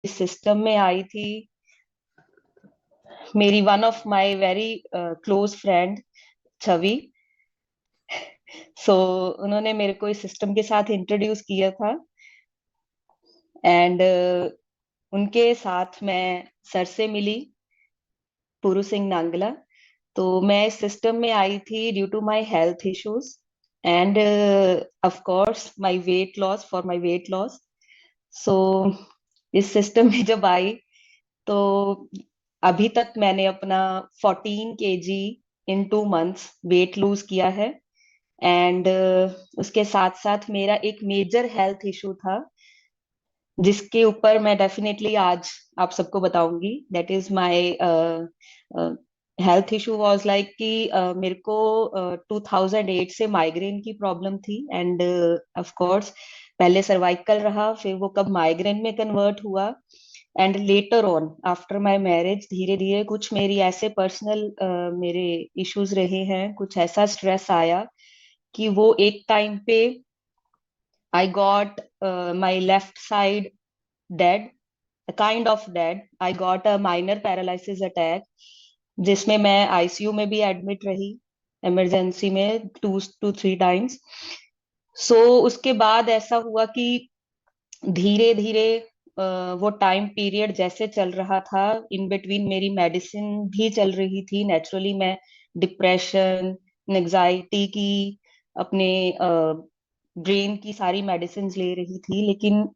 इस सिस्टम में आई थी मेरी one of my very close friend Chhavi. So उन्होंने मेरे को इस सिस्टम के साथ इंट्रोड्यूस किया था। एंड उनके साथ मैं सर से मिली, पुरु सिंह नांगला। तो मैं इस सिस्टम में आई थी due to my health issues and of course my weight loss, for my weight loss. So इस सिस्टम में जब आई तो अभी तक मैंने अपना 14 kg इन 2 months वेट लूज किया है। एंड उसके साथ साथ मेरा एक मेजर हेल्थ इशू था जिसके ऊपर मैं डेफिनेटली आज आप सबको बताऊंगी। That is my health issue was like कि मेरे को 2008 से माइग्रेन की प्रॉब्लम थी। एंड ऑफ कोर्स पहले सर्वाइकल रहा, फिर वो कब माइग्रेन में कन्वर्ट हुआ। And later on after my marriage धीरे धीरे कुछ मेरी ऐसे पर्सनल मेरे इश्यूज रहे हैं, कुछ ऐसा स्ट्रेस आया कि वो एक टाइम पे I got my left side dead, a kind of dead. I got a minor paralysis attack जिसमें मैं आईसीयू में भी एडमिट रही, इमरजेंसी में 2 to 3 times। सो उसके बाद ऐसा हुआ कि धीरे धीरे वो टाइम पीरियड जैसे चल रहा था, इन बिटवीन मेरी मेडिसिन भी चल रही थी। नेचुरली मैं डिप्रेशन, एंजाइटी की, अपने ब्रेन की सारी मेडिसिन ले रही थी, लेकिन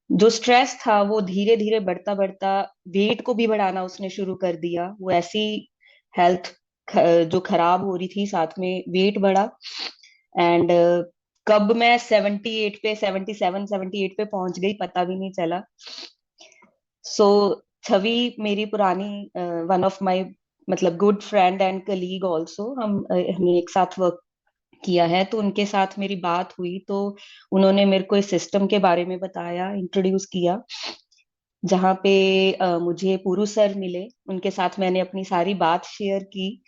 जो स्ट्रेस था वो धीरे धीरे बढ़ता बढ़ता वेट को भी बढ़ाना उसने शुरू कर दिया। वो ऐसी हेल्थ जो खराब हो रही थी, साथ में वेट बढ़ा। एंड कब मैं 78 पे, 77 78 पे पहुंच गई पता भी नहीं चला। सो छवि मेरी पुरानी वन ऑफ माय मतलब good friend and colleague also, हमने एक साथ वर्क किया है। तो उनके साथ मेरी बात हुई तो उन्होंने मेरे को इस सिस्टम के बारे में बताया, इंट्रोड्यूस किया। जहाँ पे मुझे पुरु सर मिले, उनके साथ मैंने अपनी सारी बात शेयर की।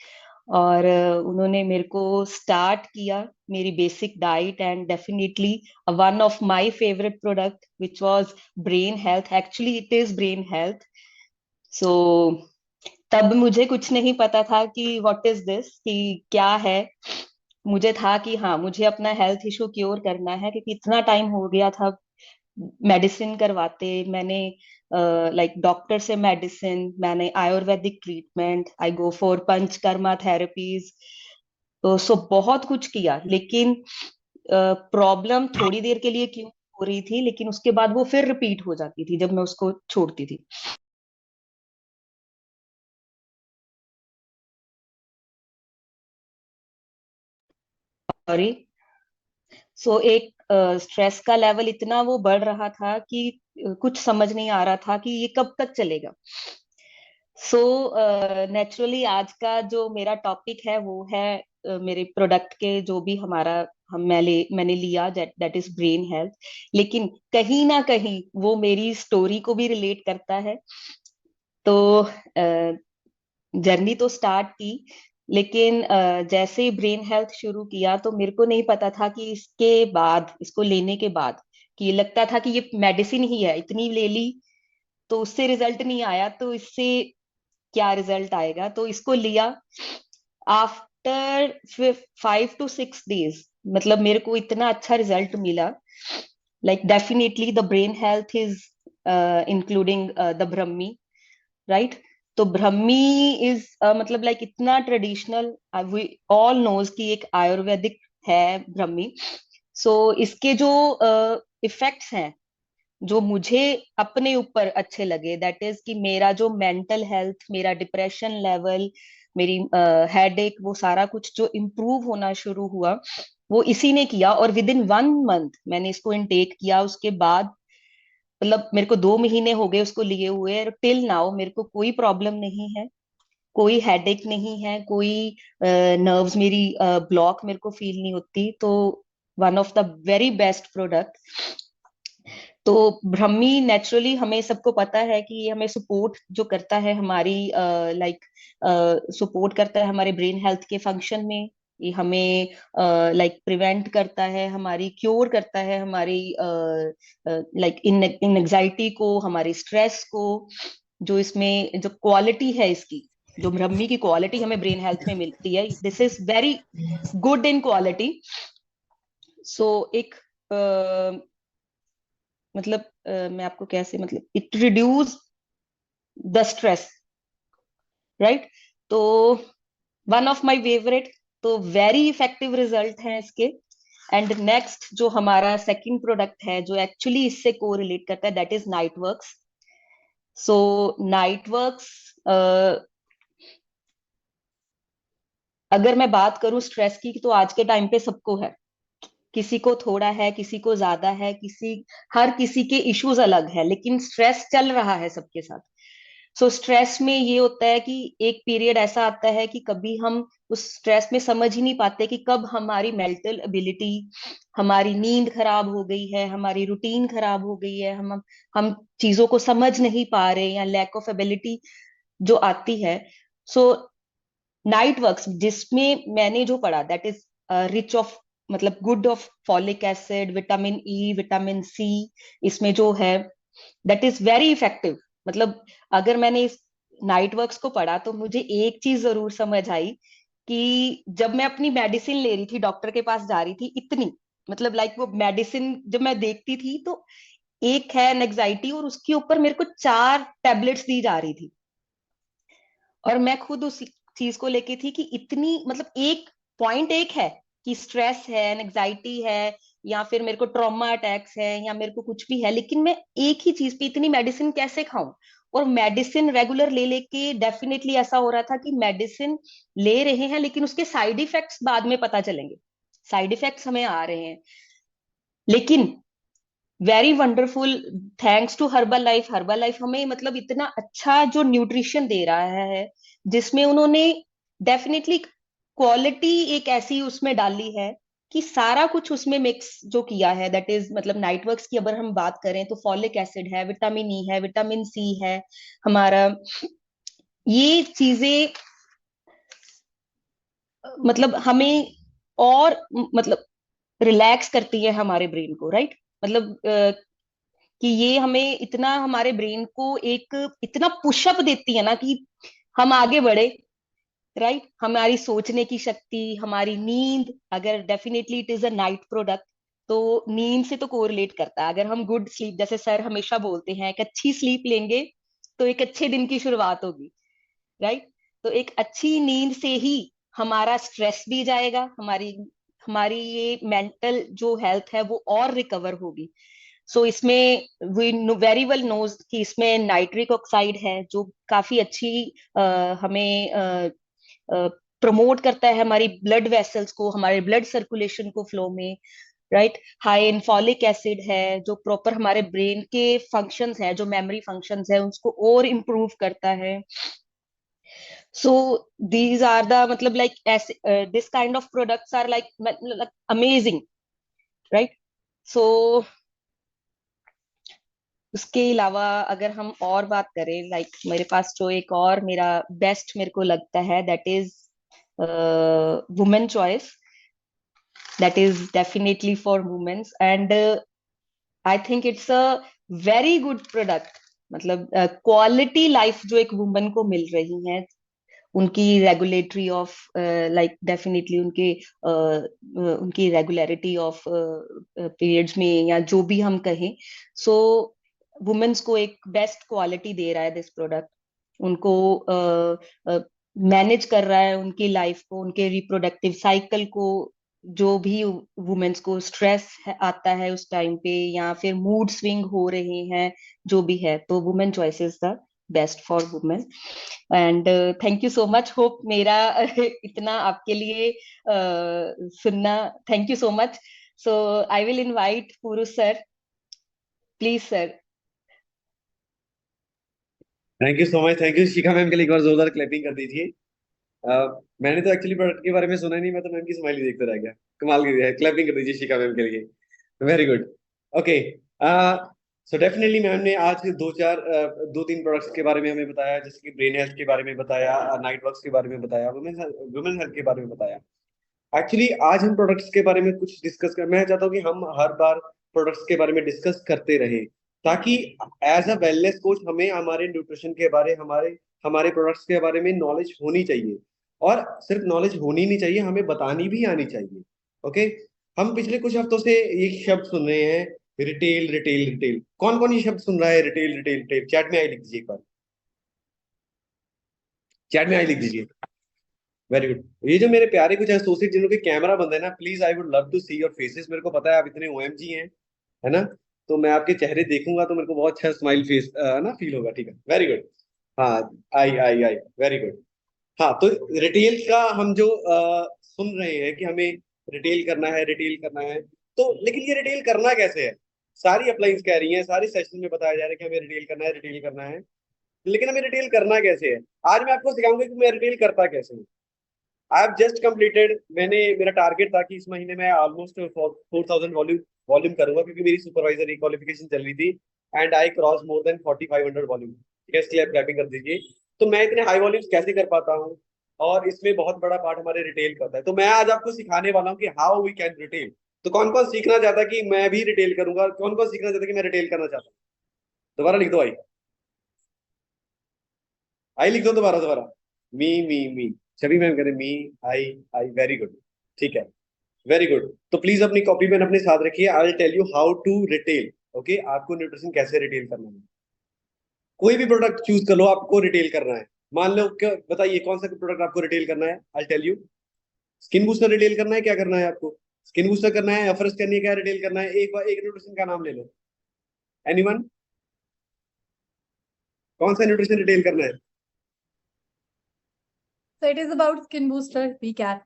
और उन्होंने मेरे को स्टार्ट किया मेरी basic diet. And definitely one of my favourite product which was brain health, actually it is brain health. So तब मुझे कुछ नहीं पता था कि व्हाट इज दिस, कि क्या है। मुझे था कि हाँ, मुझे अपना हेल्थ इशू क्योर करना है, क्योंकि इतना टाइम हो गया था मेडिसिन करवाते मैंने, लाइक डॉक्टर से मेडिसिन, मैंने Ayurvedic treatment, I go for panchakarma therapies. तो सो बहुत कुछ किया, लेकिन प्रॉब्लम थोड़ी देर के लिए क्यों हो रही थी, लेकिन उसके बाद वो फिर रिपीट हो जाती थी जब मैं उसको छोड़ती थी। सॉरी। सो एक स्ट्रेस का लेवल इतना वो बढ़ रहा था कि कुछ समझ नहीं आ रहा था कि ये कब तक चलेगा। सो नेचुरली आज का जो मेरा टॉपिक है वो है मेरे प्रोडक्ट के जो भी हमारा मैंने लिया, दैट इज ब्रेन हेल्थ। लेकिन कहीं ना कहीं वो मेरी स्टोरी को भी रिलेट करता है। तो जर्नी तो स्टार्ट की, लेकिन जैसे ही ब्रेन हेल्थ शुरू किया तो मेरे को नहीं पता था कि इसके बाद, इसको लेने के बाद, कि ये लगता था कि ये मेडिसिन ही है, इतनी ले ली तो उससे रिजल्ट नहीं आया तो इससे क्या रिजल्ट आएगा। तो इसको लिया। आफ्टर 5 to 6 days मतलब मेरे को इतना अच्छा रिजल्ट मिला। Like definitely the brain health is including the brahmi, right. तो ब्रह्मी इज मतलब लाइक इतना ट्रेडिशनल, वी ऑल नोज कि एक आयुर्वेदिक है ब्रह्मी। सो इसके जो इफेक्ट्स हैं जो मुझे अपने ऊपर अच्छे लगे, दैट इज कि मेरा जो मेंटल हेल्थ, मेरा डिप्रेशन लेवल, मेरी हेड एक, वो सारा कुछ जो इम्प्रूव होना शुरू हुआ वो इसी ने किया। और विद इन 1 month मैंने इसको इनटेक किया। उसके बाद मतलब मेरे को 2 महीने हो गए उसको लिए हुए, टिल नाउ मेरे को कोई प्रॉब्लम नहीं है, कोई हेडेक नहीं है, कोई नर्व्स मेरी ब्लॉक मेरे को फील नहीं होती। तो one of the very best product. तो ब्रह्मी नेचुरली हमें सबको पता है कि ये हमें सपोर्ट जो करता है हमारी, लाइक सपोर्ट करता है हमारे ब्रेन हेल्थ के फंक्शन में, ये हमें लाइक प्रिवेंट करता है, हमारी क्योर करता है हमारी लाइक इन एंजाइटी को, हमारी स्ट्रेस को। जो इसमें जो क्वालिटी है इसकी, जो ब्रह्मी की क्वालिटी हमें ब्रेन हेल्थ में मिलती है, this is very good in quality. So एक मतलब मैं आपको कैसे मतलब it reduce the stress, right. तो वन ऑफ माय फेवरेट, तो वेरी इफेक्टिव रिजल्ट है इसके। एंड नेक्स्ट जो हमारा सेकंड प्रोडक्ट है जो एक्चुअली इससे को रिलेट करता है, that is night works. So night works, अगर मैं बात करूं स्ट्रेस की, तो आज के टाइम पे सबको है। किसी को थोड़ा है, किसी को ज्यादा है, हर किसी के इश्यूज अलग है, लेकिन स्ट्रेस चल रहा है सबके साथ। सो स्ट्रेस में ये होता है कि एक पीरियड ऐसा आता है कि कभी हम उस स्ट्रेस में समझ ही नहीं पाते कि कब हमारी मेंटल एबिलिटी, हमारी नींद खराब हो गई है, हमारी रूटीन खराब हो गई है, हम चीजों को समझ नहीं पा रहे, या लैक ऑफ एबिलिटी जो आती है। सो नाइट वर्क्स जिसमें मैंने जो पढ़ा, दैट इज रिच ऑफ मतलब good of folic acid, vitamin E, vitamin C, इसमें जो है दैट इज वेरी इफेक्टिव। मतलब अगर मैंने इस नाइट वर्क्स को पढ़ा तो मुझे एक चीज जरूर समझ आई कि जब मैं अपनी मेडिसिन ले रही थी, डॉक्टर के पास जा रही थी, इतनी मतलब लाइक वो मेडिसिन जब मैं देखती थी तो एक है एंजाइटी और उसके ऊपर मेरे को 4 टैबलेट्स दी जा रही थी। और मैं खुद उस चीज को लेके थी कि इतनी मतलब एक पॉइंट एक है कि स्ट्रेस है, एंजाइटी है, या फिर मेरे को ट्रॉमा अटैक्स है, या मेरे को कुछ भी है, लेकिन मैं एक ही चीज पे इतनी मेडिसिन कैसे खाऊं। और मेडिसिन रेगुलर ले लेके डेफिनेटली ऐसा हो रहा था कि मेडिसिन ले रहे हैं लेकिन उसके साइड इफेक्ट्स बाद में पता चलेंगे, साइड इफेक्ट्स हमें आ रहे हैं। लेकिन very wonderful, thanks to Herbalife, Herbalife हमें मतलब इतना अच्छा जो न्यूट्रिशन दे रहा है, जिसमें उन्होंने डेफिनेटली क्वालिटी एक ऐसी उसमें डाली है कि सारा कुछ उसमें मिक्स जो किया है, दैट इज मतलब नाइट वर्क्स की अगर हम बात करें तो फॉलिक एसिड है, विटामिन ई है, विटामिन सी है हमारा। ये चीजें मतलब हमें और मतलब रिलैक्स करती है हमारे ब्रेन को, राइट। मतलब कि ये हमें इतना हमारे ब्रेन को एक इतना पुशअप देती है ना कि हम आगे बढ़े, राइट। हमारी सोचने की शक्ति, हमारी नींद, अगर definitely it is a night product, तो नींद से तो कोरिलेट करता है। अगर हम गुड स्लीप, जैसे सर हमेशा बोलते हैं, एक अच्छी स्लीप लेंगे तो एक अच्छे दिन की शुरुआत होगी, राइट। तो एक अच्छी नींद से ही हमारा स्ट्रेस भी जाएगा, हमारी हमारी ये मेंटल जो हेल्थ है वो और रिकवर होगी। सो इसमें वी वेरी वेल नोज कि इसमें नाइट्रिक ऑक्साइड है जो काफी अच्छी हमें प्रमोट करता है हमारी ब्लड वेसल्स को, हमारे ब्लड सर्कुलेशन को फ्लो में, right. High in folic acid है जो प्रॉपर हमारे ब्रेन के फंक्शंस है, जो मेमोरी फंक्शंस है उसको और इम्प्रूव करता है। सो दीज आर द मतलब like this kind of products are like amazing, right. So उसके अलावा अगर हम और बात करें, लाइक मेरे पास जो एक और मेरा बेस्ट मेरे को लगता है, that is women choice, that is definitely for women's. And I think it's a very good product. मतलब क्वालिटी लाइफ जो एक वुमन को मिल रही है, उनकी रेगुलेटरी ऑफ लाइक डेफिनेटली उनकी रेगुलरिटी ऑफ पीरियड्स में, या जो भी हम कहें। सो वुमेन्स को एक बेस्ट क्वालिटी दे रहा है दिस प्रोडक्ट। उनको मैनेज कर रहा है उनकी लाइफ को, उनके रिप्रोडक्टिव साइकिल को। जो भी वुमेन्स को स्ट्रेस आता है उस टाइम पे, या फिर मूड स्विंग हो रहे हैं, जो भी है, तो women choice is the best for women. And thank you so much, hope मेरा इतना आपके लिए सुनना, thank you so much. So I will invite Purush sir, please sir. Thank you so much, thank you Shikha ma'am के लिए एक बार जोरदार clapping कर दीजिए। मैंने तो एक्चुअली प्रोडक्ट के बारे में सुना ही नहीं, मैं तो मैम की स्माइल ही देखते रह गया। कमाल की है, क्लैपिंग कर दीजिए शिखा मैम के लिए। Very good. Okay, so definitely ma'am ने आज दो तीन प्रोडक्ट्स के बारे में हमें बताया, जैसे कि ब्रेन हेल्थ के बारे में बताया, नाइट वर्क्स के बारे में बताया, वुमेन हेल्थ के बारे में बताया। एक्चुअली आज हम प्रोडक्ट्स के बारे में कुछ डिस्कस कर, मैं चाहता हूँ कि हम हर बार प्रोडक्ट्स के बारे में डिस्कस करते रहे, ताकि एज अ वेलनेस कोच हमें हमारे न्यूट्रिशन के बारे, हमारे हमारे प्रोडक्ट्स के बारे में नॉलेज होनी चाहिए। और सिर्फ नॉलेज होनी नहीं चाहिए, हमें बतानी भी आनी चाहिए। ओके। हम पिछले कुछ हफ्तों से ये शब्द सुन रहे हैं, रिटेल रिटेल रिटेल। कौन कौन ये शब्द सुन रहा है, रिटेल रिटेल रिटेल? चैट में आई लिख दीजिए एक बार, चैट में आई लिख दीजिए। Very good. ये जो मेरे प्यारे कुछ एसोसिएट जिनके कैमरा बंद है ना, please I would love to see your faces. मेरे को पता है आप इतने ओएमजी हैं, है ना? तो मैं आपके चेहरे देखूंगा तो मेरे को बहुत अच्छा स्माइल फेस ना फील होगा। ठीक है, वेरी गुड। हाँ, आई आई आई, वेरी गुड। हाँ, तो रिटेल का हम जो सुन रहे हैं कि हमें रिटेल करना है, रिटेल करना है, तो लेकिन ये रिटेल करना कैसे है? सारी अप्लाइंस कह रही हैं, सारी सेशन में बताया जा रहा है कि हमें रिटेल करना है, रिटेल करना है, लेकिन हमें रिटेल करना कैसे है? आज मैं आपको सिखाऊंगा कि मैं रिटेल करता कैसे हूँ। आई हैव जस्ट कंप्लीटेड, मैंने, मेरा टारगेट था कि इस महीने में ऑलमोस्ट 4,000 वॉल्यूम वॉल्यूम करूंगा, क्योंकि मेरी सुपरवाइजर क्वालिफिकेशन चल रही थी, and I cross more than 4,500 volume. ठीक है, इसलिए आप क्लैपिंग कर दीजिए। तो मैं इतने हाई वॉल्यूम्स कैसे कर पाता हूँ? और इसमें बहुत बड़ा पार्ट हमारे रिटेल का होता है। तो मैं आज आपको सिखाने वाला हूँ कि हाउ वी कैन रिटेल। तो कौन कौन सीखना चाहता है कि मैं भी रिटेल करूंगा? कौन कौन सीखना चाहता है कि मैं रिटेल करना चाहता हूँ? दोबारा लिख दो आई। आई लिख दो दोबारा दोबारा। मी। सभी मैम कह रहे मी, आई, आई, वेरी गुड। ठीक है, वेरी गुड। तो प्लीज अपनी कॉपी पेन अपने साथ रखिए। I will tell you how to retail. Okay, आपको न्यूट्रिशन कैसे रिटेल करना है। कोई भी प्रोडक्ट चूज कर लो, आपको रिटेल करना है। मान लो, क्या बताइए कौन सा प्रोडक्ट आपको रिटेल करना है? I tell you. Skin booster retail करना है, क्या करना है आपको? स्किन बूस्टर करना है, एफर्स करनी है, क्या रिटेल करना है? एक बार एक न्यूट्रिशन का नाम ले लो। एनीवन? कौन सा न्यूट्रिशन रिटेल करना है? So it is about skin booster, VCAT.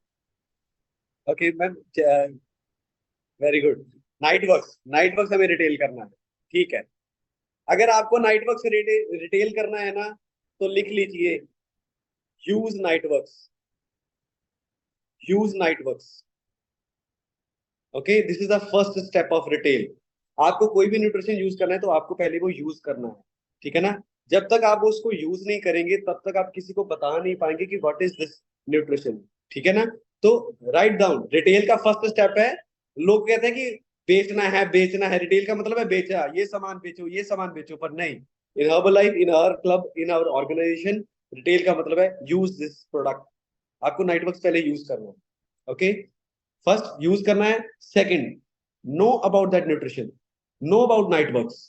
Okay ma'am, very good. Night works, night works हमें रिटेल करना है। ठीक है, अगर आपको नाइट वर्क्स रिटेल करना है ना, तो लिख लीजिए huge night works, huge night works. Okay, this is the first step of retail. आपको कोई भी न्यूट्रिशन यूज करना है तो आपको पहले वो यूज करना है। ठीक है ना? जब तक आप उसको यूज नहीं करेंगे तब तक आप किसी को बता नहीं पाएंगे कि व्हाट इज दिस न्यूट्रिशन। ठीक है ना? तो राइट डाउन, रिटेल का फर्स्ट स्टेप है। लोग कहते हैं कि बेचना है, बेचना है। रिटेल का मतलब है बेचा, ये सामान बेचो, ये सामान बेचो, पर नहीं। In Herbalife, in our club, in our organisation, retail का मतलब है यूज दिस प्रोडक्ट। आपको नाइटवर्क्स पहले यूज करना है। ओके, फर्स्ट यूज करना है। Second, know about that nutrition, know about Niteworks.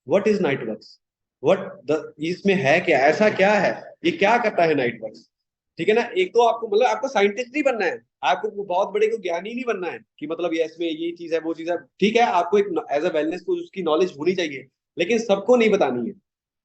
What is Niteworks? What the, इसमें है क्या, ऐसा क्या है, ये क्या करता है नाइटवर्क्स? ठीक है ना? एक तो आपको मतलब आपको साइंटिस्ट नहीं बनना है, आपको बहुत बड़े को ज्ञानी नहीं बनना है कि मतलब ये इसमें ये चीज है, वो चीज है। ठीक है, आपको एक एज अ वेलनेस को उसकी नॉलेज होनी चाहिए, लेकिन सबको नहीं बतानी है।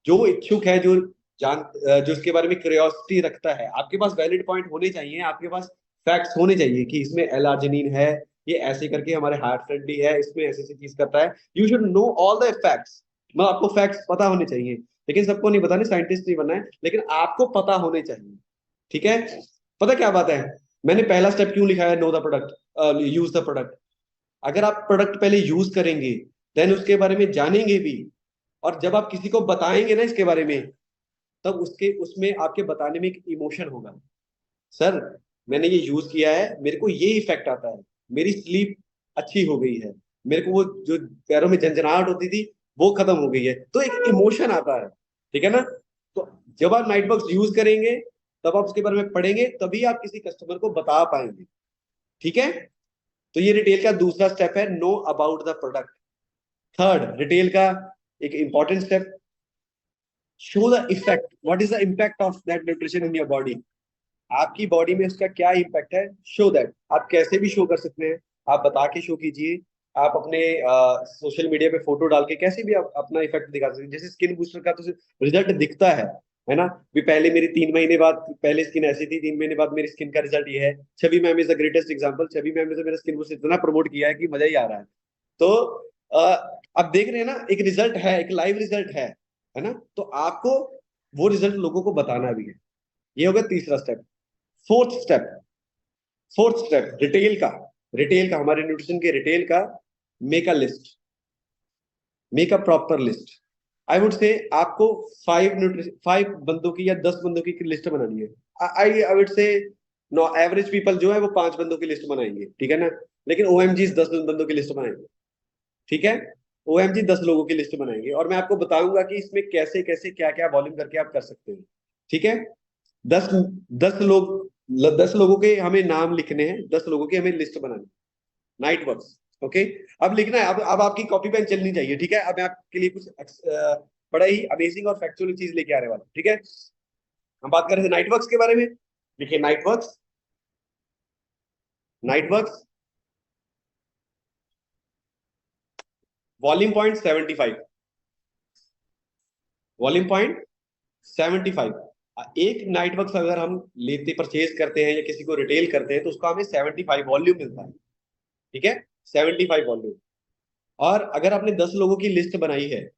जो इच्छुक है, जो जान, जो इसके बारे में क्यूरियोसिटी रखता है, आपके पास वैलिड पॉइंट होने चाहिए, आपके पास फैक्ट्स होने चाहिए कि इसमें एल-आर्जिनिन है, ये ऐसे करके हमारे हार्ट फ्रेंडली है, इसमें ऐसी ऐसी चीज करता है। You should know all the facts. मतलब आपको फैक्ट्स पता होने चाहिए, लेकिन सबको नहीं बताने, साइंटिस्ट नहीं बनना है, लेकिन आपको पता होने चाहिए। ठीक है? पता क्या बात है, मैंने पहला स्टेप क्यों लिखा है, know the product, use the product. अगर आप प्रोडक्ट पहले यूज करेंगे, देन उसके बारे में जानेंगे भी, और जब आप किसी को बताएंगे ना इसके बारे में, तब उसके उसमें आपके बताने में एक इमोशन होगा। सर, मैंने ये यूज किया है, मेरे को ये इफेक्ट आता है, मेरी स्लीप अच्छी हो गई है, मेरे को वो जो पैरों में झंझनाहट होती थी वो खत्म हो गई है, तो एक इमोशन आता है। ठीक है ना? तो जब आप नाइट बॉक्स यूज करेंगे, तब आप उसके बारे में पढ़ेंगे, तभी आप किसी कस्टमर को बता पाएंगे। ठीक है? तो ये रिटेल का दूसरा स्टेप है, know about the product. Third, retail का एक important step, show the effect. What is the impact of that nutrition in your body? आपकी बॉडी में उसका क्या इम्पैक्ट है, शो दैट। आप कैसे भी शो कर सकते हैं, आप बता के शो कीजिए, आप अपने सोशल मीडिया पे फोटो डाल के कैसे भी आप अपना इफेक्ट दिखा सकते हैं। जैसे स्किन बूस्टर का तो रिजल्ट दिखता है ना? भी पहले मेरी 3 महीने बाद, पहले स्किन ऐसी थी, 3 महीने बाद मेरी स्किन का रिजल्ट ये है। Chhavi ma'am is the greatest example. Chhavi ma'am ने तो मेरा स्किन बूस्टर इतना प्रमोट किया है कि मजा ही आ रहा है। तो आप देख रहे हैं ना, एक रिजल्ट है, एक लाइव रिजल्ट है ना? तो आपको वो रिजल्ट लोगों को बताना भी है। ये होगा तीसरा step. Fourth step, fourth step retail का हमारे न्यूट्रिशन के रिटेल का, make a list, make a proper list. I would से आपको 5 बंदों की या 10 बंदों की लिस्ट बनानी है। I would say no average people जो है वो 5 बंदों की लिस्ट बनाएंगे, ठीक है ना, लेकिन ओएमजी 10 बंदों की लिस्ट बनाएंगे, ठीक है। ओएमजी 10 लोगों की लिस्ट बनाएंगे और मैं आपको बताऊंगा कि इसमें कैसे कैसे क्या क्या वॉल्यूम करके आप कर सकते हैं, ठीक है। 10 10 लोग 10 लोगों के हमें नाम लिखने हैं, 10 लोगों की हमें लिस्ट बनानी, नाइट वर्क्स, ओके। अब लिखना है, अब आपकी कॉपी पेन चलनी चाहिए, ठीक है। अब मैं आपके लिए कुछ बड़ा ही अमेजिंग और फैक्चुअल चीज लेके आने वाला हूं, ठीक है। हम बात कर रहे थे नाइट वर्क्स के बारे में। देखिए night works, night works volume point 75, volume point 75। एक नाइट वर्क्स अगर हम लेते परचेज करते हैं या किसी को रिटेल करते हैं तो उसका हमें 75 वॉल्यूम मिलता है, ठीक है, 75 वॉल्यूम। और अगर आपने 10 लोगों की लिस्ट बनाई है,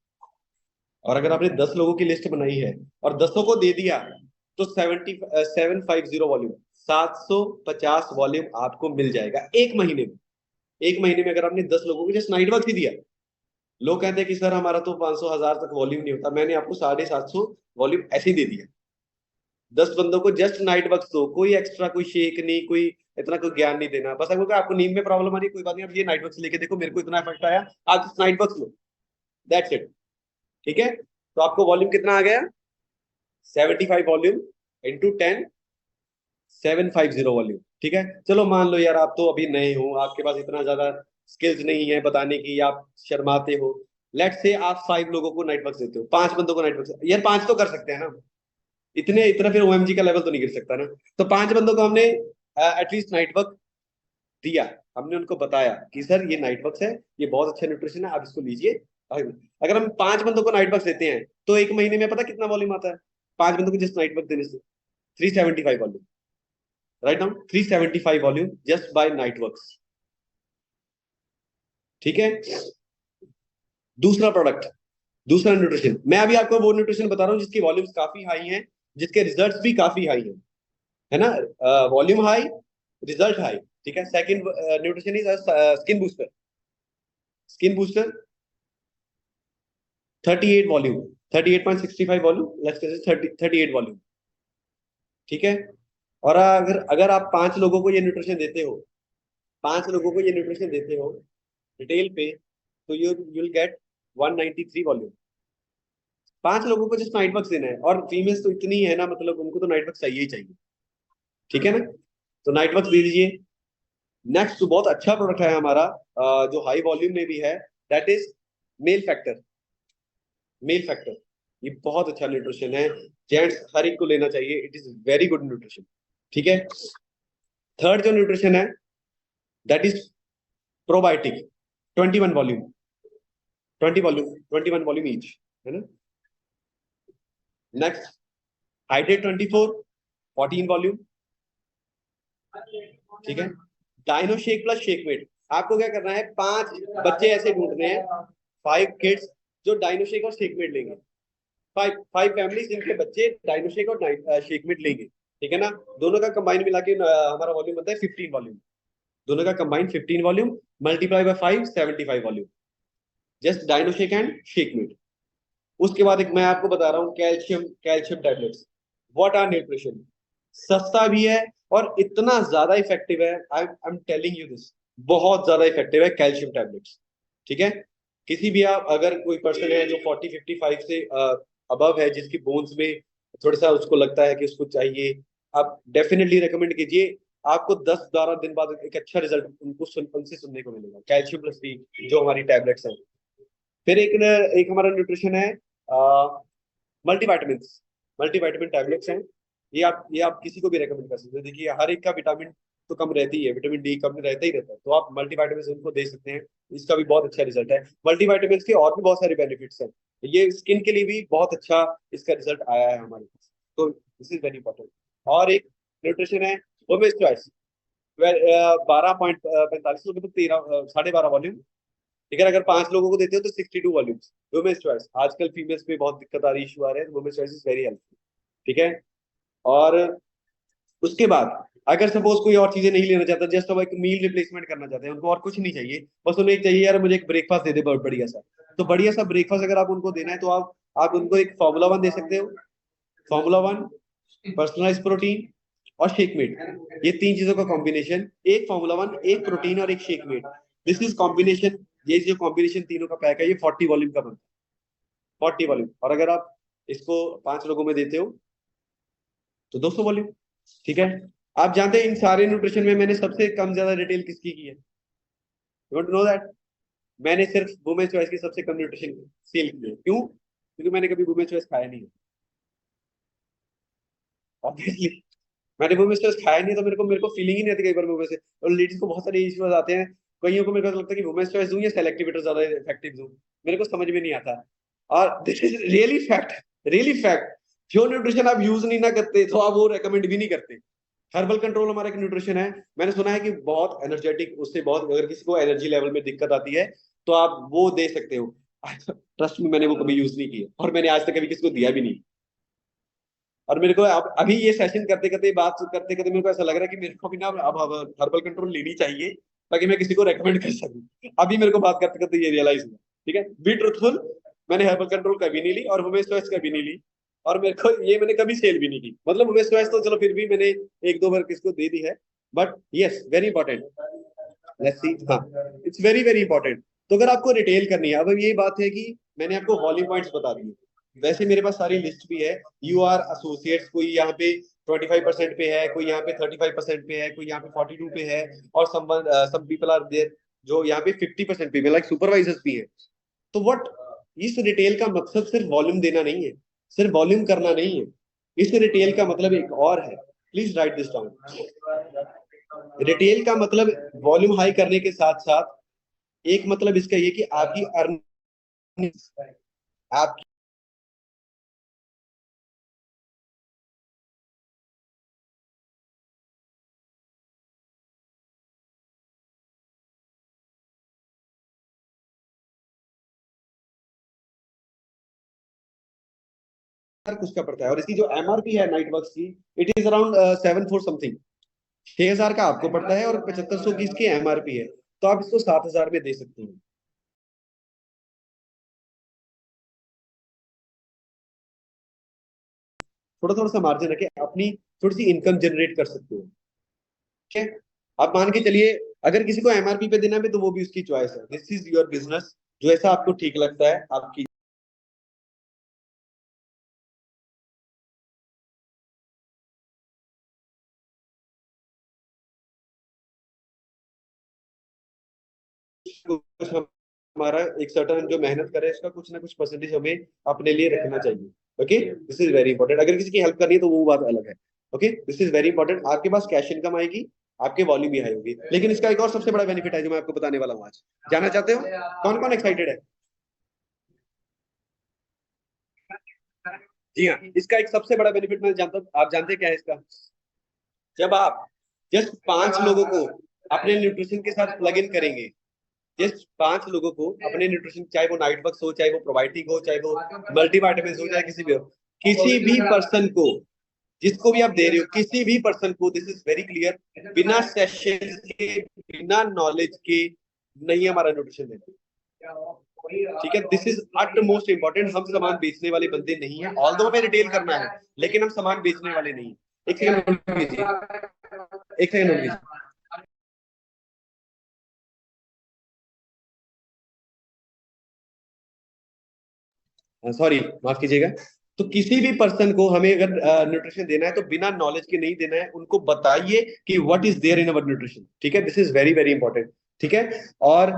और अगर आपने 10 लोगों की लिस्ट बनाई है और 10 को दे दिया तो 750 वॉल्यूम, 750 वॉल्यूम आपको मिल जाएगा एक महीने में। एक महीने में अगर आपने 10 लोगों को जस्ट नाइट वर्क ही दिया। लोग कहते हैं कि सर हमारा तो 500 1000 तक वॉल्यूम नहीं होता, मैंने आपको 750 वॉल्यूम ऐसे ही दे दिया। 10 बंदों को जस्ट नाइट वर्क दो, कोई एक्स्ट्रा कोई शेक नहीं, कोई इतना कोई ज्ञान नहीं देना। बस अगर आपको नींद में प्रॉब्लम आ रही है कोई बात नहीं, आप ये नाइट वर्क लेके देखो, मेरे को इतना इफेक्ट आया, आप just night work low, that's it, ठीक है। तो आपको वॉल्यूम कितना आ गया, 75 वॉल्यूम इंटू 10, 750 वॉल्यूम, ठीक है। चलो मान लो यार आप तो अभी नए हो, आपके पास इतना ज्यादा स्किल्स नहीं है बताने की, आप शर्माते हो। लेट्स से आप 5 लोगों को नाइट वर्क देते हो, 5 बंदों को नाइट वर्क, यार 5 तो कर सकते हैं ना, इतने इतना फिर ओएमजी का लेवल तो नहीं गिर सकता ना। तो 5 बंदों को हमने एटलीस्ट नाइट वर्क दिया, हमने उनको बताया कि सर ये नाइट वर्क है, ये बहुत अच्छा न्यूट्रिशन है, आप इसको लीजिए। अगर हम 5 बंदों को नाइट वर्क देते हैं तो एक महीने में पता कितना वॉल्यूम आता है, 5 बंदों को जस्ट नाइट वर्क देने से 375 volume, right now 375 volume just by night works, ठीक है। दूसरा प्रोडक्ट, दूसरा न्यूट्रिशन, मैं अभी आपको वो न्यूट्रिशन बता रहा हूँ जिसकी वॉल्यूम्स काफी हाई हैं, जिसके रिजल्ट्स भी काफी हाई हैं, है ना। वॉल्यूम हाई, रिजल्ट हाई, ठीक है। Second nutrition is skin booster, skin booster 38 volume, 38.65 volume, let's say 38 volume, ठीक है। और अगर अगर आप 5 लोगों को ये न्यूट्रिशन देते हो, 5 लोगों को ये न्यूट्रिशन देते हो रिटेल पे, तो यू विल गेट 193 वॉल्यूम। 5 लोगों को जस्ट नाइट वर्क देना है, और फीमेल्स तो इतनी है ना, मतलब उनको तो नाइट वर्क चाहिए ही चाहिए, ठीक है ना। तो नाइट वर्क दे दीजिए। नेक्स्ट बहुत अच्छा प्रोडक्ट है हमारा, जो हाई वॉल्यूम में भी है, that is male factor, mail factor. ये बहुत अच्छा न्यूट्रिशन है, जेंट्स हर एक को लेना चाहिए, it is very good nutrition, ठीक है। थर्ड जो न्यूट्रिशन है that is probiotic, 21 volume, 21 volume each, है ना। नेक्स्ट हाइड्रेट 24, 14 वॉल्यूम, ठीक है। डायनो शेक प्लस शेकमेट, आपको क्या करना है, 5 बच्चे ऐसे ढूंढने हैं, 5 किड्स जो डायनो शेक और शेकमेट लेंगे, 5 फैमिली जिनके बच्चे डायनो शेक और शेकमेट लेंगे, ठीक है ना। दोनों का कंबाइन मिला के हमारा वॉल्यूम बनता है 15 वॉल्यूम, दोनों का combine 15 volume multiply by 5, 75 volume, just dino shake and shakemate. उसके बाद एक मैं आपको बता रहा हूँ calcium, calcium tablets, what are nutrition, सस्ता भी है और इतना ज्यादा इफेक्टिव है, I am telling you this, बहुत ज्यादा इफेक्टिव है कैल्शियम टैबलेट्स, ठीक है। किसी भी आप अगर कोई पर्सन है जो 40-55 से अबव है, जिसकी बोन्स में थोड़ा सा उसको लगता है कि उसको चाहिए, आप डेफिनेटली रेकमेंड कीजिए, आपको 10-12 दिन बाद एक अच्छा रिजल्ट उनसे सुनने को मिलेगा। कैल्शियम प्लस डी जो हमारी टैबलेट्स हैं। फिर एक हमारा न्यूट्रिशन है मल्टीविटामिन, मल्टीविटामिन टैबलेट्स हैं, ये आप किसी को भी रेकमेंड कर सकते हैं। देखिए हर एक का विटामिन तो कम रहती है, विटामिन डी कम रहता ही रहता है, तो आप मल्टीविटामिन उनको दे सकते हैं, इसका भी बहुत अच्छा रिजल्ट है। मल्टीविटामिन के और भी बहुत सारे बेनिफिट्स हैं, ये स्किन के लिए भी बहुत अच्छा इसका रिजल्ट आया है हमारे पास, तो दिस इज वेरी इंपॉर्टेंट। और एक न्यूट्रिशन है वुमेन्स चॉइस, 12.45 लगभग 13 12.5 वॉल्यूम, ठीक है। अगर 5 लोगों को देते हो तो 62 वॉल्यूम्स, वुमेन्स चॉइस। आजकल फीमेल्स पे बहुत दिक्कत आ रही, इशू आ रहे हैं, women's choice is very helpful, ठीक है। और उसके बाद अगर सपोज कोई और चीजें नहीं लेना चाहता, जस्ट अब एक मील रिप्लेसमेंट करना चाहते हैं, उनको और कुछ नहीं चाहिए, बस उन्हें एक चाहिए यार मुझे एक ब्रेकफास्ट दे दे बहुत बढ़िया सा, तो बढ़िया सा ब्रेकफास्ट अगर आप उनको देना है तो आप उनको एक फार्मूला 1 दे सकते हो, फार्मूला 1 पर्सनलाइज प्रोटीन, और शेकमेट, ये तीन चीजों का कॉम्बिनेशन, एक फॉर्मूला वन, एक प्रोटीन और एक शेकमेट, दिस इज कॉम्बिनेशन। ये जो कॉम्बिनेशन तीनों का पैक है ये 40 वॉल्यूम का बनता है, 40 वॉल्यूम। और अगर आप इसको 5 लोगों में देते हो तो 200 वॉल्यूम। ठीक है, आप जानते हैं इन सारे न्यूट्रिशन में मैंने सबसे कम ज्यादा रिटेल किसकी की है? You want to know that? मैंने सिर्फ वुमेन्स चॉइस की सबसे कम न्यूट्रिशन सेल की है। क्यों? क्योंकि मैंने कभी वुमेन्स चॉइस खाया नहीं है, ऑब्वियसली। मैंने वुमेन्स चॉइस खाया नहीं तो मेरे को फीलिंग ही नहीं आती कई बार वुमेन्स से। और लेडीज को बहुत सारे इश्यूज आते हैं, कईयों को मेरे को लगता है कि वुमेन्स चॉइस दूं या सेलेक्टिवेटर ज्यादा इफेक्टिव दूं, मेरे को समझ में नहीं आता। और this is really fact, really fact. जो न्यूट्रिशन आप यूज नहीं ना करते तो आप वो रेकमेंड भी नहीं करते। हर्बल कंट्रोल हमारा एक न्यूट्रिशन है, मैंने सुना है कि बहुत एनर्जेटिक, उससे बहुत, अगर किसी को एनर्जी लेवल में दिक्कत आती है तो आप वो दे सकते हो। ट्रस्ट में मैंने वो कभी यूज नहीं किया और मैंने आज तक कभी किसी को दिया भी नहीं। और मेरे को अब अभी ये सेशन करते करते, बात करते करते मेरे को ऐसा लग रहा है कि मेरे को भी ना अब हर्बल कंट्रोल लेनी चाहिए ताकि मैं किसी को रेकमेंड कर सकूं। अभी मेरे को बात करते करते ये रियलाइज हुआ। ठीक है, बी ट्रुथफुल, मैंने हर्बल कंट्रोल कभी नहीं ली और वुमेन्स चॉइस कभी नहीं ली। और मेरे को ये मैंने कभी सेल भी नहीं की। मतलब वुमेन्स चॉइस तो चलो फिर भी मैंने एक दो बार किसको दे दी है, but yes very important, let's see. हाँ, इट्स वेरी वेरी इंपॉर्टेंट। तो अगर आपको रिटेल करनी है, अब ये बात है कि मैंने आपको वॉल्यूम पॉइंट्स बता दिए, वैसे मेरे पास सारी लिस्ट भी है। यू आर एसोसिएट्स, कोई यहाँ पे 25% पे है, कोई यहाँ पे 35% पे है, कोई यहाँ पे 42 पे है, और सम पीपल आर देयर जो यहाँ पे 50% पे, लाइक सुपरवाइजर्स भी है। तो व्हाट, इस रिटेल का मकसद सिर्फ वॉल्यूम देना नहीं है, सिर्फ वॉल्यूम करना नहीं है। इस रिटेल का मतलब एक और है, please right this down. Retail का मतलब वॉल्यूम हाई करने के साथ साथ एक मतलब इसका ये कि आपकी अर्निंग, आपकी कुछ का पड़ता है। और इसकी जो एमआरपी है नाइट वर्क्स की, इट इज अराउंड 7 4 समथिंग, 6,000 का आपको पड़ता है और 7500 की इसकी एमआरपी है। तो आप इसको 7,000 में दे सकते हैं। थोड़ा थोड़ा सा मार्जिन रखे, अपनी थोड़ी सी इनकम जनरेट कर सकते हो। ठीक है, आप मान के चलिए अगर किसी को एमआरपी पे देना है तो वो भी उसकी चॉइस है, दिस इज योर बिजनेस, जो ऐसा आपको ठीक लगता है आपकी। कुछ हमारा एक सर्टन जो मेहनत करे इसका कुछ ना कुछ परसेंटेज हमें अपने लिए रखना चाहिए। Okay, this is very important. अगर किसी की हेल्प करनी है तो वो बात अलग है। Okay, this is very important. आपके पास कैश इनकम आएगी, आपके वॉल्यूम भी हाई होगी। लेकिन इसका एक और सबसे बड़ा बेनिफिट है जो मैं आपको बताने वाला हूँ आज। जानना चाहते हो? कौन कौन एक्साइटेड है? जी हाँ, इसका एक सबसे बड़ा बेनिफिट मैं जानता हूँ, आप जानते हैं क्या है इसका? जब आप जस्ट 5 लोगों को अपने न्यूट्रिशन के साथ प्लग इन करेंगे, जस्ट 5 लोगों को अपने न्यूट्रिशन, चाहे वो नाइट वर्क्स हो, चाहे वो प्रोबायोटिक हो, चाहे वो मल्टीविटामिन हो, चाहे किसी भी हो, किसी भी पर्सन को, जिसको भी आप दे रहे हो, किसी भी पर्सन को, दिस इज वेरी क्लियर, बिना सेशन के, बिना नॉलेज के नहीं हमारा न्यूट्रिशन देना। ठीक है, this is at most important. हम सामान बेचने वाले बंदे नहीं है, ऑल्दो हमें रिटेल करना है लेकिन हम सामान बेचने वाले नहीं। एक सेकंड होल्ड कीजिए, एक सेकंड होल्ड कीजिए। सॉरी, माफ कीजिएगा। तो किसी भी पर्सन को हमें अगर न्यूट्रिशन देना है तो बिना नॉलेज के नहीं देना है, उनको बताइए कि what is there in our nutrition. ठीक है, this is very very important. ठीक है, और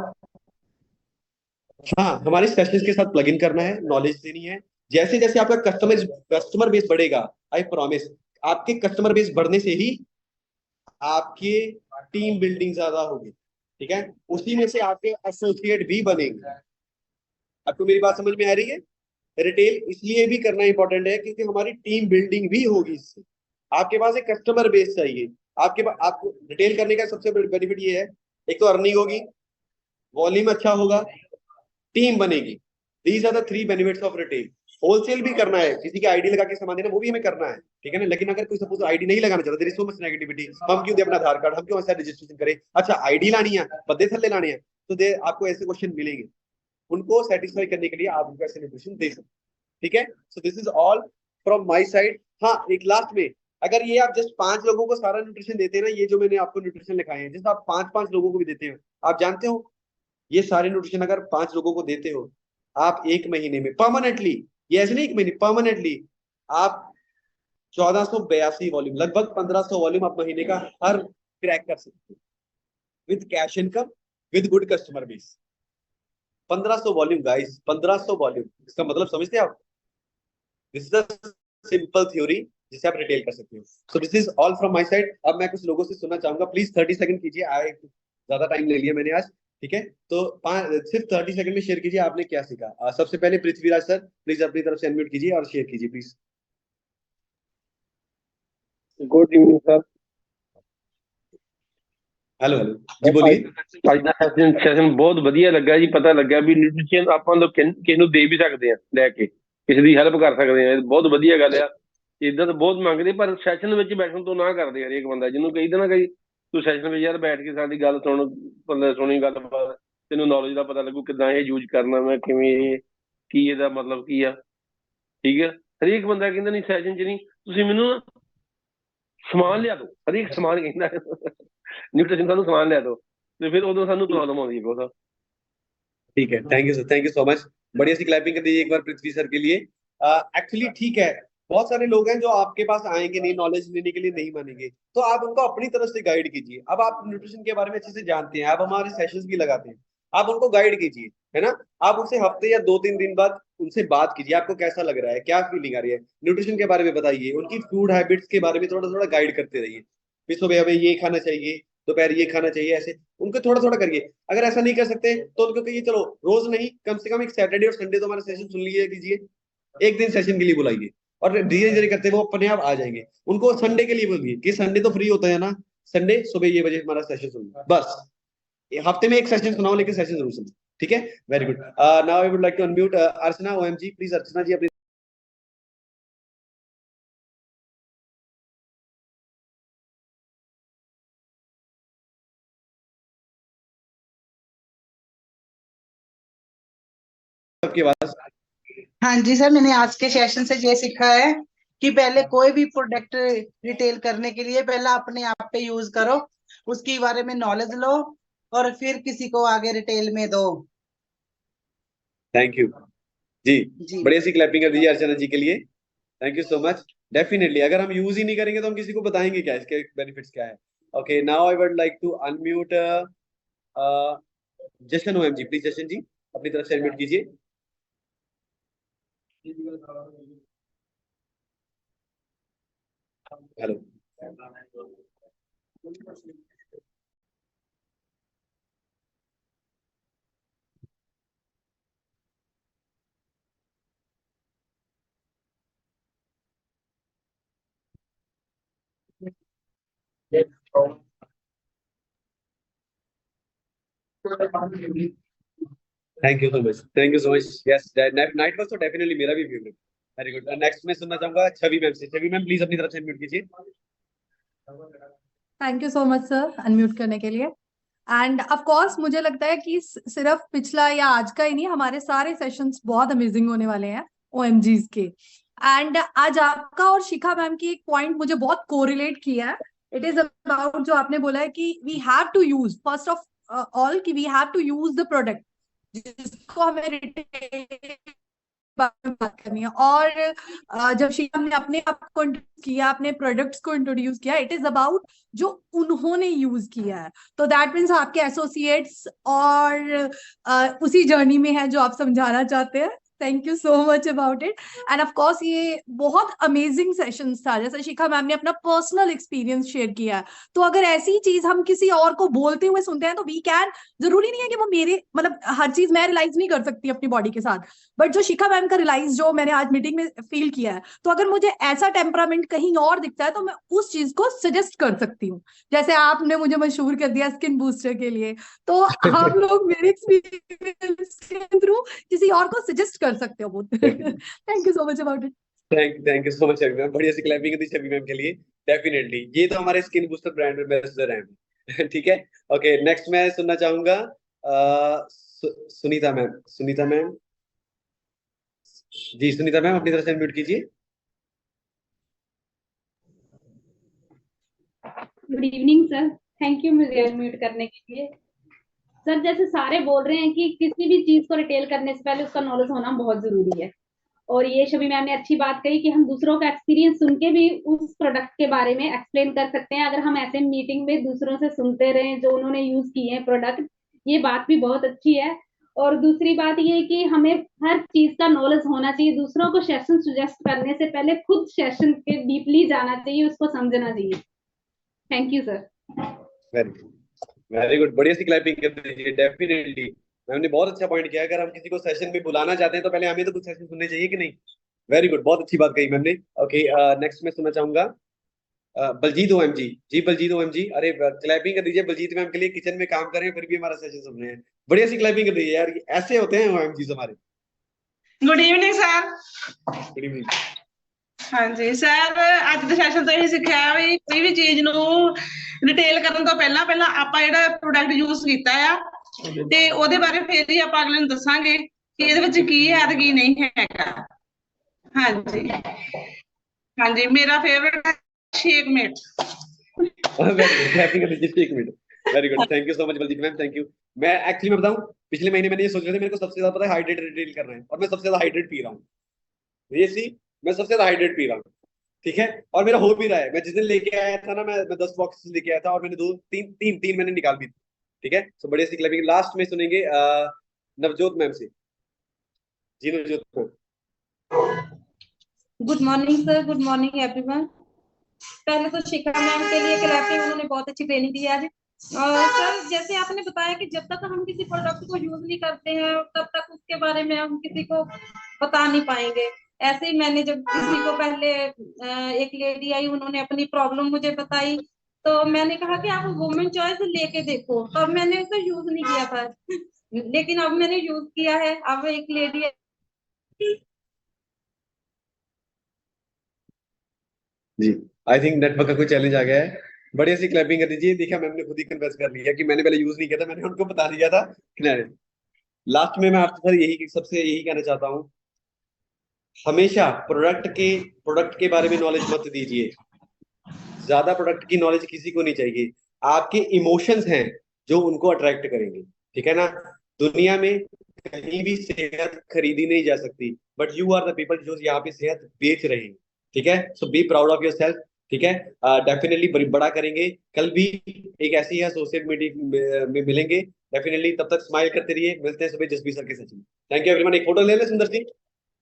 हाँ, हमारे स्पेशलिस्ट के साथ प्लग इन करना है, नॉलेज देनी है। जैसे जैसे आपका कस्टमर बेस बढ़ेगा, आई प्रॉमिस, आपके कस्टमर बेस बढ़ने से ही आपकी टीम बिल्डिंग ज्यादा होगी। ठीक है, उसी में से आपके एसोसिएट भी बनेंगे। आपको मेरी बात समझ में आ रही है? रिटेल इसलिए भी करना इंपॉर्टेंट है क्योंकि हमारी टीम बिल्डिंग भी होगी इससे। आपके पास एक कस्टमर बेस चाहिए, आपके पास, आपको रिटेल करने का सबसे बड़ा बेनिफिट ये है, एक तो अर्निंग होगी, वॉल्यूम अच्छा होगा, टीम बनेगी। These are the 3 benefits of retail. Wholesale भी करना है, किसी की आईडी लगा के सामान देना, वो भी हमें करना है। ठीक है ना, लेकिन अगर कोई सपोज आईडी नहीं लगाना चाहता, there is so much negativity, हम क्यों दे अपना आधार कार्ड, हम क्यों ऐसा रजिस्ट्रेशन करें, अच्छा आईडी लानी है, बदे थल्ले लाने हैं, तो दे आपको ऐसे क्वेश्चन मिलेंगे। उनको सेटिस्फाई करने के लिए आप उनको ऐसे न्यूट्रिशन दे सकते हैं। ठीक है, so this is all from my side. हाँ, एक लास्ट में अगर ये आप जस्ट 5 लोगों को सारा न्यूट्रिशन देते हैं ना, ये जो मैंने आपको न्यूट्रिशन लिखाए हैं, जस्ट आप 5-5 लोगों को भी देते हो, आप जानते हो ये सारे न्यूट्रिशन अगर 5 लोगों को देते हो, आप 1 महीने में परमानेंटली, ये ऐसे नहीं 1 महीने, परमानेंटली आप 1482 वॉल्यूम, लगभग 1500 वॉल्यूम आप महीने का हर क्रैक कर सकते हो with cash income, with good customer base. 1500 volume guys, 1500 volume, इसका मतलब समझते हैं आप? This is a simple theory जिसे आप रिटेल कर सकते हो। So this is all from my side. अब मैं कुछ लोगों से सुनना चाहूंगा, प्लीज 30 सेकंड कीजिए, आए ज्यादा टाइम ले लिया मैंने आज, ठीक है? तो सिर्फ 30 सेकंड में शेयर कीजिए आपने क्या सीखा। सबसे पहले पृथ्वीराज सर, प्लीज अपनी तरफ से अनम्यूट कीजिए और शेयर कीजिए please. Good evening sir. Hello hello जी, बोलिए। ਅੱਜ ਦਾ ਸੈਸ਼ਨ ਬਹੁਤ ਵਧੀਆ ਲੱਗਾ ਜੀ। ਪਤਾ ਲੱਗਿਆ ਵੀ ਨਿਊਟ੍ਰੀਸ਼ਨ ਆਪਾਂ ਲੋਕ ਕਿਸੇ ਨੂੰ ਦੇ ਵੀ ਸਕਦੇ ਆ, ਲੈ ਕੇ ਕਿਸੇ ਦੀ ਹੈਲਪ ਕਰ ਸਕਦੇ ਆ। ਬਹੁਤ ਵਧੀਆ ਗੱਲ ਆ। ਇਦਾਂ ਤਾਂ ਬਹੁਤ ਮੰਗਦੇ, ਪਰ ਸੈਸ਼ਨ ਵਿੱਚ ਬੈਠਣ ਤੋਂ ਨਾ ਕਰਦੇ ਹਰੇਕ ਬੰਦਾ। ਜਿਹਨੂੰ ਕਹੀਦਾ ਨਾ ਕਈ ਤੂੰ ਸੈਸ਼ਨ ਵਿੱਚ ਯਾਰ ਬੈਠ ਕੇ ਸਾਡੀ ਗੱਲ ਸੁਣ, ਸੁਣੀ ਗੱਲਬਾਤ, ਤੈਨੂੰ ਨੌਲੇਜ ਦਾ ਪਤਾ ਲੱਗੂ ਕਿੱਦਾਂ ਇਹ ਯੂਜ਼ ਕਰਨਾ, ਮੈਂ ਕਿਵੇਂ, ਇਹ ਕੀ, ਇਹਦਾ ਮਤਲਬ ਕੀ ਆ, ਠੀਕ ਹੈ। ਹਰੇਕ ਬੰਦਾ ਕਹਿੰਦਾ ਨਹੀਂ ਸੈਸ਼ਨ 'ਚ ਨਹੀਂ, ਤੁਸੀਂ ਮੈਨੂੰ ਸਮਾਨ ਲਿਆ ਦਿਓ। ਹਰੇਕ ਸਮਾਨ ਕਹਿੰਦਾ न्यूट्रिशन सानू समान ले दो, तो फिर उदों सानू प्रॉब्लम होगी बहुत। ठीक है, thank you sir, thank you so much. बढ़िया सी क्लैपिंग कर दीजिए एक बार पृथ्वी सर के लिए। एक्चुअली ठीक है, बहुत सारे लोग हैं जो आपके पास आएंगे नहीं, नॉलेज लेने के लिए नहीं मानेंगे, तो आप उनको अपनी तरफ से गाइड कीजिए। अब आप न्यूट्रिशन के बारे में अच्छे से जानते हैं, आप हमारे सेशंस भी लगाते हैं, आप उनको गाइड कीजिए, है ना? आप उनसे हफ्ते या 2-3 दिन बाद उनसे बात कीजिए, आपको कैसा लग रहा है, क्या फीलिंग आ रही है, न्यूट्रिशन के बारे में बताइए, उनकी फूड हैबिट्स के बारे में थोड़ा थोड़ा गाइड करते रहिए। फिर सुबह हमें ये खाना चाहिए, दोपहर ये खाना चाहिए, ऐसे उनको थोड़ा थोड़ा करिए। अगर ऐसा नहीं कर सकते तो उनको कहिए चलो रोज नहीं, कम से कम एक सैटरडे और संडे तो हमारा सेशन सुन लीजिए कीजिए, एक दिन सेशन के लिए बुलाइए, और धीरे धीरे करते वो अपने आप आ जाएंगे। उनको संडे के लिए बोलिए कि संडे तो फ्री होता है ना, संडे सुबह ये बजे हमारा सेशन सुनिए, बस हफ्ते में एक सेशन सुनाओ, लेकिन सेशन जरूर सुनो, ठीक है? Very good. Now I would like to unmute Archana OMG, please Archana ji अपनी। आपकी आवाज। हाँ जी सर, मैंने आज के सेशन से ये सीखा है कि पहले कोई भी प्रोडक्ट रिटेल करने के लिए पहला अपने आप पे यूज करो, उसके बारे में नॉलेज लो और फिर किसी को आगे रिटेल में दो। थैंक यू जी, जी बढ़िया सी क्लैपिंग कर दीजिए अर्चना जी के लिए, thank you so much. Definitely अगर हम यूज ही नहीं करेंगे तो हम किसी को बताएंगे क्या, इसके बेनिफिट्स क्या है? Okay, now I would like to unmute Jashan OMG, please Jashan ji अपनी तरफ से अनम्यूट कीजिए। Hello. Thank you so much, thank you so much. Yes, night watch तो डेफिनेटली मेरा भी फेवरेट। Very good. नेक्स्ट मैं सुनना चाहूंगा छवि मैम से। छवि मैम प्लीज अपनी तरफ से अनम्यूट कीजिए। Thank you so much sir unmute करने के लिए। एंड ऑफ कोर्स मुझे लगता है कि सिर्फ पिछला या आज का ही नहीं, हमारे सारे सेशंस बहुत अमेजिंग होने वाले हैं ओएमजीज के। एंड आज आपका और शिखा मैम की एक पॉइंट मुझे बहुत कोरिलेट किया है। इट इज अबाउट जो आपने बोला है कि we have to use first of all, कि we have to use the product जिसको हमें रिटेल बात करनी है। और जब शिखा ने अपने आप को इंट्रोड्यूस किया, अपने प्रोडक्ट्स को इंट्रोड्यूस किया, इट इज अबाउट जो उन्होंने यूज किया है। तो दैट मीन्स आपके एसोसिएट्स और उसी जर्नी में है जो आप समझाना चाहते हैं। Thank you so much about it. And of course ये बहुत अमेजिंग सेशंस था, जैसे शिखा मैम ने अपना पर्सनल एक्सपीरियंस शेयर किया है। तो अगर ऐसी चीज हम किसी और को बोलते हुए सुनते हैं तो वी कैन, जरूरी नहीं है कि वो मेरे, मतलब हर चीज मैं रियलाइज नहीं कर सकती अपनी बॉडी के साथ, बट जो शिखा मैम का रियलाइज जो मैंने आज मीटिंग में फील किया है, तो अगर मुझे ऐसा टेम्परामेंट कहीं और दिखता है तो मैं उस चीज को सजेस्ट कर सकती हूँ। जैसे आपने मुझे मशहूर कर दिया स्किन बूस्टर के लिए, तो आप लोग मेरे एक्सपीरियंस के थ्रू किसी और को सजेस्ट कर सकते हो। Thank you so much about it. Thank you so much Chhavi ma'am, बढ़िया सी क्लैपिंग दी छवि मैम के लिए। डेफिनेटली ये तो हमारे स्किन बूस्टर ब्रांड एम्बेसडर हैं। ठीक है, ओके नेक्स्ट मैं सुनना चाहूंगा सुनीता मैम। सुनीता मैम जी, सुनीता मैम अपनी तरफ से अनम्यूट कीजिए। Good evening sir, thank you मुझे अनम्यूट करने के लिए। सर जैसे सारे बोल रहे हैं कि किसी भी चीज को रिटेल करने से पहले उसका नॉलेज होना बहुत जरूरी है, और ये शबी मैम ने अच्छी बात कही कि हम दूसरों का एक्सपीरियंस सुन के भी उस प्रोडक्ट के बारे में एक्सप्लेन कर सकते हैं। अगर हम ऐसे मीटिंग में दूसरों से सुनते रहें जो उन्होंने यूज किए हैं प्रोडक्ट, ये बात भी बहुत अच्छी है। और दूसरी बात ये है कि हमें हर चीज का नॉलेज होना चाहिए, दूसरों को सेशन सुजेस्ट करने से पहले खुद सेशन के डीपली जाना चाहिए, उसको समझना चाहिए। Thank you sir. Very good, बढ़िया सी क्लैपिंग कर दीजिए। डेफिनेटली मैम ने बहुत अच्छा पॉइंट किया। अगर हम किसी को सेशन में बुलाना चाहते हैं तो पहले हमें तो कुछ सेशन सुनने चाहिए कि नहीं। वेरी गुड, बहुत अच्छी बात कही मैम ने। ओके, नेक्स्ट मैं सुनना चाहूंगा बलजीत ओएमजी जी। बलजीत ओएमजी, अरे क्लैपिंग कर दीजिए बलजीत मैम के लिए। किचन में काम कर रहे हैं फिर भी हमारा सेशन सुन रहे हैं। बढ़िया सी क्लैपिंग कर दीजिए यार, ऐसे होते हैं ओएमजी हमारे। Good evening sir. Good evening. हाँ जी सर, ਅੱਜ ਦੇ ਸੈਸ਼ਨ ਤੋਂ ਇਹ ਸਿੱਖਿਆ ਵੀ ਕੋਈ ਵੀ ਚੀਜ਼ ਨੂੰ ਰਿਟੇਲ ਕਰਨ ਤੋਂ ਪਹਿਲਾਂ ਆਪਾਂ ਜਿਹੜਾ ਪ੍ਰੋਡਕਟ ਯੂਜ਼ ਕੀਤਾ ਆ ਤੇ ਉਹਦੇ ਬਾਰੇ ਫਿਰ ਹੀ ਆਪਾਂ ਅਗਲੇ ਨੂੰ ਦੱਸਾਂਗੇ ਕਿ ਇਹਦੇ ਵਿੱਚ ਕੀ ਹੈ ਤੇ ਕੀ ਨਹੀਂ ਹੈਗਾ। ਹਾਂਜੀ ਹਾਂਜੀ, ਮੇਰਾ ਫੇਵਰਿਟ ਹੈ ਸ਼ੇਕ ਮੇਟ। क्लैपिंग कर दीजिए 1 minute. Very good, thank you so much Baljeet ma'am, thank you. मैं एक्चुअली मैं बताऊं, पिछले महीने मैंने ये सोच रहा था मेरे को सबसे ज्यादा पता है हाइड्रेट रिटेल करना है, और मैं सबसे ज्यादा हाइड्रेट पी रहा हूँ। ये सी, मैं सबसे ज्यादा हाइड्रेट पी रहा हूँ, ठीक है, और मेरा हो भी रहा है। मैं जिस दिन लेके आया था ना, मैं 10 बॉक्स लेके आया था और मैंने तीन मैंने निकाल भी थी, ठीक है। सो बढ़िया सी क्लैपिंग। लास्ट में सुनेंगे नवजोत मैम से। जी Navjot ma'am. Good morning sir, good morning everyone. पहले तो शिखा मैम के लिए क्लैपिंग, उन्होंने बहुत अच्छी ट्रेनिंग दी आज। सर जैसे आपने बताया कि जब तक हम किसी प्रोडक्ट को यूज नहीं करते हैं तब तक उसके बारे में हम किसी को बता नहीं पाएंगे। ऐसे ही मैंने जब किसी को पहले एक लेडी आई, उन्होंने अपनी प्रॉब्लम मुझे बताई, तो मैंने कहा कि आप वुमेन चॉइस लेके देखो, तब मैंने उसे यूज नहीं किया था लेकिन अब मैंने यूज किया है। अब एक लेडी जी, आई थिंक नेटवर्क का कोई चैलेंज आ गया है। बढ़िया सी क्लैपिंग कर दीजिए। देखिए मैम ने खुद ही कन्फेस कर लिया कि मैंने पहले यूज नहीं किया था, मैंने उनको बता दिया था। लास्ट में मैं आपसे सर यही कहना चाहता हूँ, हमेशा प्रोडक्ट के बारे में नॉलेज मत दीजिए। ज्यादा प्रोडक्ट की नॉलेज किसी को नहीं चाहिए। आपके इमोशंस हैं जो उनको अट्रैक्ट करेंगे, ठीक है ना। दुनिया में कहीं भी सेहत खरीदी नहीं जा सकती, but you are the people जो यहाँ पे सेहत बेच रहे हैं, ठीक है। So be proud of yourself, ठीक है। डेफिनेटली बड़ा करेंगे। कल भी एक ऐसी है सोशल मीडिया में मिलेंगे डेफिनेटली। तब तक स्माइल करते रहिए। मिलते हैं सुबह जसबीर सर के सचिन। Thank you everyone. एक फोटो ले ले सुंदर सी,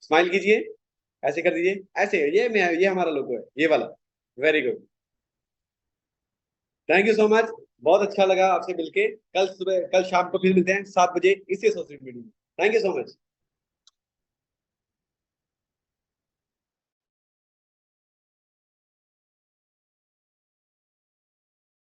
स्माइल कीजिए, ऐसे कर दीजिए, ऐसे। ये हमारा लोगो है, ये वाला। Very good, thank you so much. बहुत अच्छा लगा आपसे मिलके। कल शाम को फिर मिलते हैं 7 बजे इसी सोशल मीडिया में। Thank you so much.